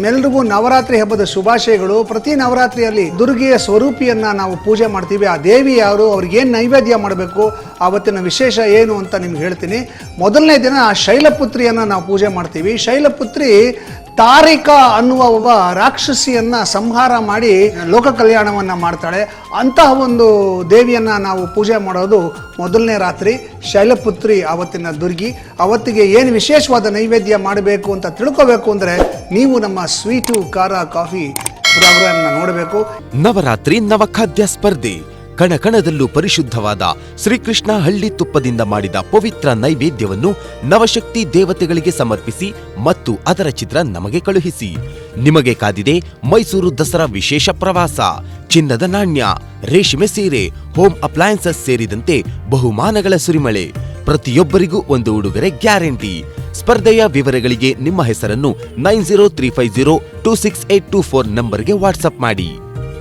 ನಿಮ್ಮೆಲ್ರಿಗೂ ನವರಾತ್ರಿ ಹಬ್ಬದ ಶುಭಾಶಯಗಳು. ಪ್ರತಿ ನವರಾತ್ರಿಯಲ್ಲಿ ದುರ್ಗೆಯ ಸ್ವರೂಪಿಯನ್ನ ನಾವು ಪೂಜೆ ಮಾಡ್ತೀವಿ. ಆ ದೇವಿ ಯಾರು, ಅವ್ರಿಗೇನು ನೈವೇದ್ಯ ಮಾಡಬೇಕು, ಆವತ್ತಿನ ವಿಶೇಷ ಏನು ಅಂತ ನಿಮ್ಗೆ ಹೇಳ್ತೀನಿ. ಮೊದಲನೇ ದಿನ ಶೈಲಪುತ್ರಿಯನ್ನ ನಾವು ಪೂಜೆ ಮಾಡ್ತೀವಿ. ಶೈಲಪುತ್ರಿ ತಾರಿಕಾ ಅನ್ನುವ ಒಬ್ಬ ರಾಕ್ಷಸಿಯನ್ನ ಸಂಹಾರ ಮಾಡಿ ಲೋಕ ಕಲ್ಯಾಣವನ್ನ ಮಾಡ್ತಾಳೆ. ಅಂತಹ ಒಂದು ದೇವಿಯನ್ನ ನಾವು ಪೂಜೆ ಮಾಡೋದು ಮೊದಲನೇ ರಾತ್ರಿ. ಶೈಲಪುತ್ರಿ ಆವತ್ತಿನ ದುರ್ಗಿ. ಅವತ್ತಿಗೆ ಏನು ವಿಶೇಷವಾದ ನೈವೇದ್ಯ ಮಾಡಬೇಕು ಅಂತ ತಿಳ್ಕೋಬೇಕು ಅಂದ್ರೆ ನೀವು ನಮ್ಮ ಸ್ವೀಟು ಖಾರ ಕಾಫಿ ಪ್ರೋಗ್ರಾಮ್ನ ನೋಡಬೇಕು. ನವರಾತ್ರಿ ನವಖಾದ್ಯ ಸ್ಪರ್ಧೆ. ಕಣಕಣದಲ್ಲೂ ಪರಿಶುದ್ಧವಾದ ಶ್ರೀಕೃಷ್ಣ ಹಳ್ಳಿ ತುಪ್ಪದಿಂದ ಮಾಡಿದ ಪವಿತ್ರ ನೈವೇದ್ಯವನ್ನು ನವಶಕ್ತಿ ದೇವತೆಗಳಿಗೆ ಸಮರ್ಪಿಸಿ ಮತ್ತು ಅದರ ಚಿತ್ರ ನಮಗೆ ಕಳುಹಿಸಿ. ನಿಮಗೆ ಕಾದಿದೆ ಮೈಸೂರು ದಸರಾ ವಿಶೇಷ ಪ್ರವಾಸ, ಚಿನ್ನದ ನಾಣ್ಯ, ರೇಷ್ಮೆ ಸೀರೆ, ಹೋಮ್ ಅಪ್ಲಯನ್ಸಸ್ ಸೇರಿದಂತೆ ಬಹುಮಾನಗಳ ಸುರಿಮಳೆ. ಪ್ರತಿಯೊಬ್ಬರಿಗೂ ಒಂದು ಉಡುಗೊರೆ ಗ್ಯಾರಂಟಿ. ಸ್ಪರ್ಧೆಯ ವಿವರಗಳಿಗೆ ನಿಮ್ಮ ಹೆಸರನ್ನು 9035026824 ನಂಬರ್ಗೆ ವಾಟ್ಸ್ಆಪ್ ಮಾಡಿ.